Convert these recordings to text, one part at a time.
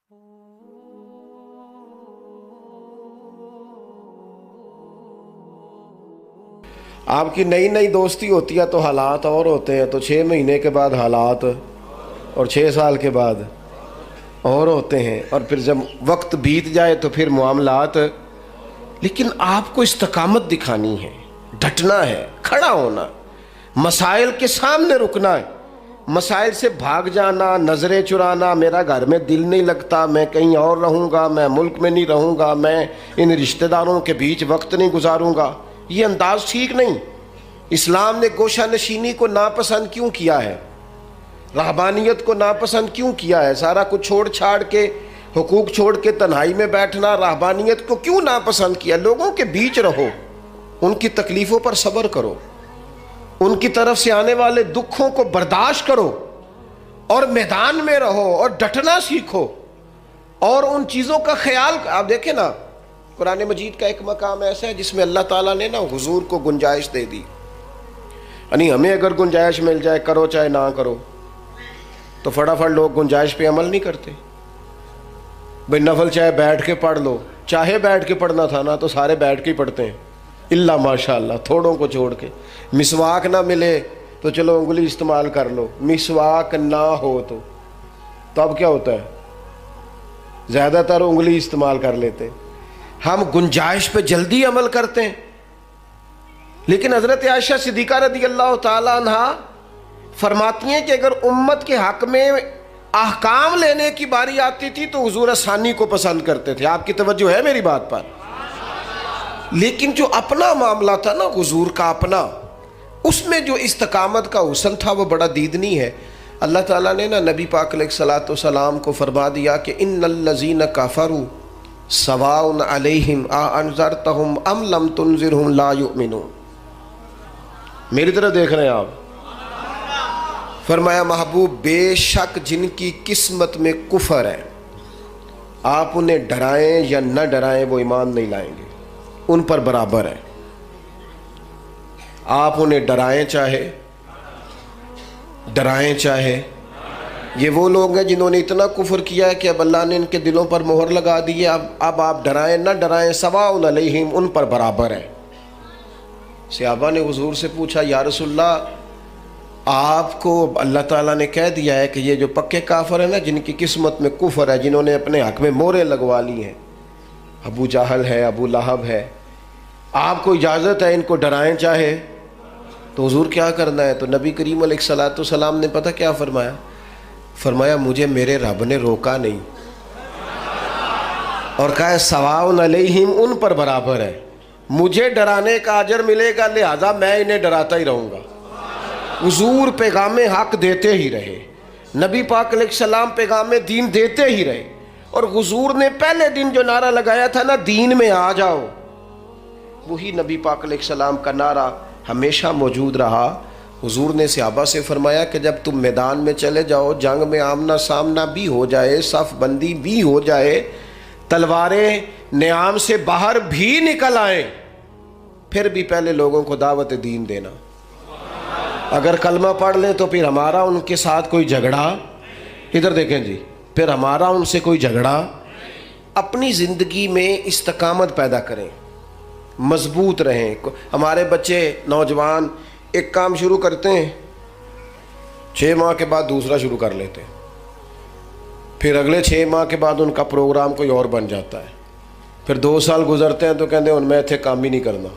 آپ کی نئی نئی دوستی ہوتی ہے تو حالات اور ہوتے ہیں، تو 6 مہینے کے بعد حالات اور 6 سال کے بعد اور ہوتے ہیں، اور پھر جب وقت بیت جائے تو پھر معاملات. لیکن آپ کو استقامت دکھانی ہے، ڈٹنا ہے، کھڑا ہونا، مسائل کے سامنے رکنا ہے. مسائل سے بھاگ جانا، نظریں چرانا، میرا گھر میں دل نہیں لگتا، میں کہیں اور رہوں گا، میں ملک میں نہیں رہوں گا، میں ان رشتہ داروں کے بیچ وقت نہیں گزاروں گا، یہ انداز ٹھیک نہیں. اسلام نے گوشہ نشینی کو ناپسند کیوں کیا ہے؟ رہبانیت کو ناپسند کیوں کیا ہے؟ سارا کچھ چھوڑ چھاڑ کے، حقوق چھوڑ کے تنہائی میں بیٹھنا، رہبانیت کو کیوں ناپسند کیا؟ لوگوں کے بیچ رہو، ان کی تکلیفوں پر صبر کرو، ان کی طرف سے آنے والے دکھوں کو برداشت کرو، اور میدان میں رہو اور ڈٹنا سیکھو، اور ان چیزوں کا خیال. آپ دیکھیں نا، قرآن مجید کا ایک مقام ایسا ہے جس میں اللہ تعالیٰ نے نا حضور کو گنجائش دے دی. یعنی ہمیں اگر گنجائش مل جائے، کرو چاہے نہ کرو، تو فٹافٹ لوگ گنجائش پہ عمل نہیں کرتے. بھائی نفل چاہے بیٹھ کے پڑھ لو، چاہے بیٹھ کے پڑھنا تھا نا تو سارے بیٹھ کے ہی پڑھتے ہیں، اللہ ماشاء اللہ تھوڑوں کو چھوڑ کے. مسواک نہ ملے تو چلو انگلی استعمال کر لو، مسواک نہ ہو تو اب کیا ہوتا ہے؟ زیادہ تر انگلی استعمال کر لیتے. ہم گنجائش پہ جلدی عمل کرتے ہیں. لیکن حضرت عائشہ صدیقہ رضی اللہ تعالی عنہ فرماتی ہیں کہ اگر امت کے حق میں احکام لینے کی باری آتی تھی تو حضور آسانی کو پسند کرتے تھے. آپ کی توجہ ہے میری بات پر؟ لیکن جو اپنا معاملہ تھا نا حضور کا اپنا، اس میں جو استقامت کا حسن تھا وہ بڑا دیدنی ہے. اللہ تعالیٰ نے نا نبی پاک علیہ الصلوۃ والسلام کو فرما دیا کہ ان الذین کفروا سواء علیہم اانذرتہم ام لم تنذرہم لا یؤمنون. میری طرف دیکھ رہے ہیں آپ؟ فرمایا محبوب بے شک جن کی قسمت میں کفر ہے، آپ انہیں ڈرائیں یا نہ ڈرائیں وہ ایمان نہیں لائیں گے، ان پر برابر ہے. آپ انہیں ڈرائیں چاہے یہ وہ لوگ ہیں جنہوں نے اتنا کفر کیا ہے کہ اب اللہ نے ان کے دلوں پر مہر لگا دی ہے. اب آپ ڈرائیں نہ ڈرائیں سواء علیہم، ان پر برابر ہے. صحابہ نے حضور سے پوچھا یا رسول اللہ، آپ کو اللہ تعالیٰ نے کہہ دیا ہے کہ یہ جو پکے کافر ہیں نا، جن کی قسمت میں کفر ہے، جنہوں نے اپنے حق میں مورے لگوا لی ہیں، ابو جہل ہے، ابو لہب ہے، آپ کو اجازت ہے ان کو ڈرائیں چاہے؟ تو حضور کیا کرنا ہے؟ تو نبی کریم علیہ الصلوۃ والسلام نے پتہ کیا فرمایا؟ فرمایا مجھے میرے رب نے روکا نہیں، اور کہا ہے سواء علیہم، ان پر برابر ہے. مجھے ڈرانے کا اجر ملے گا، لہذا میں انہیں ڈراتا ہی رہوں گا. حضور پیغام حق دیتے ہی رہے، نبی پاک علیہ السلام پیغام دین دیتے ہی رہے، اور حضور نے پہلے دن جو نعرہ لگایا تھا نا، دین میں آ جاؤ، وہی نبی پاک علیہ السلام کا نعرہ ہمیشہ موجود رہا. حضور نے صحابہ سے فرمایا کہ جب تم میدان میں چلے جاؤ، جنگ میں آمنا سامنا بھی ہو جائے، صف بندی بھی ہو جائے، تلواریں نیام سے باہر بھی نکل آئیں، پھر بھی پہلے لوگوں کو دعوت دین دینا. اگر کلمہ پڑھ لیں تو پھر ہمارا ان کے ساتھ کوئی جھگڑا، ادھر دیکھیں جی، پھر ہمارا ان سے کوئی جھگڑا. اپنی زندگی میں استقامت پیدا کریں، مضبوط رہیں. ہمارے بچے نوجوان ایک کام شروع کرتے ہیں، 6 ماہ کے بعد دوسرا شروع کر لیتے ہیں، پھر اگلے 6 ماہ کے بعد ان کا پروگرام کوئی اور بن جاتا ہے، پھر 2 سال گزرتے ہیں تو کہتے ہیں میں اتنے کام ہی نہیں کرنا،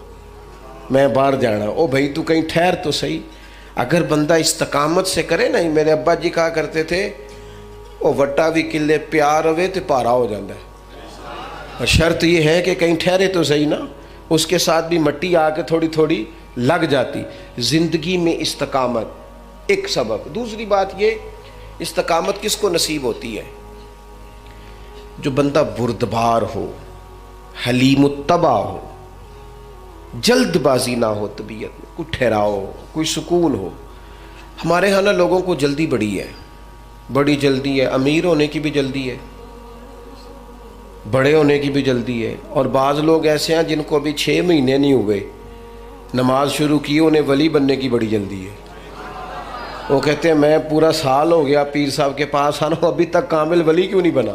میں باہر جانا. او بھائی تو کہیں ٹھہر تو صحیح. اگر بندہ استقامت سے کرے نا، میرے ابا جی کہا کرتے تھے او وٹا بھی کلے پیار ہوئے تو پارا ہو جاتا ہے. اور شرط یہ ہے کہ کہیں ٹھہرے تو صحیح نا، اس کے ساتھ بھی مٹی آ کے تھوڑی تھوڑی لگ جاتی. زندگی میں استقامت ایک سبب. دوسری بات یہ، استقامت کس کو نصیب ہوتی ہے؟ جو بندہ بردبار ہو، حلیم الطبع ہو، جلد بازی نہ ہو، طبیعت میں کوئی ٹھہراؤ، کوئی سکون ہو. ہمارے ہاں نا لوگوں کو جلدی بڑی جلدی ہے، امیر ہونے کی بھی جلدی ہے، بڑے ہونے کی بھی جلدی ہے. اور بعض لوگ ایسے ہیں جن کو ابھی 6 مہینے نہیں ہوئے، نماز شروع کی، انہیں ولی بننے کی بڑی جلدی ہے. وہ کہتے ہیں میں پورا سال ہو گیا پیر صاحب کے پاس آنا ہوں، ابھی تک کامل ولی کیوں نہیں بنا؟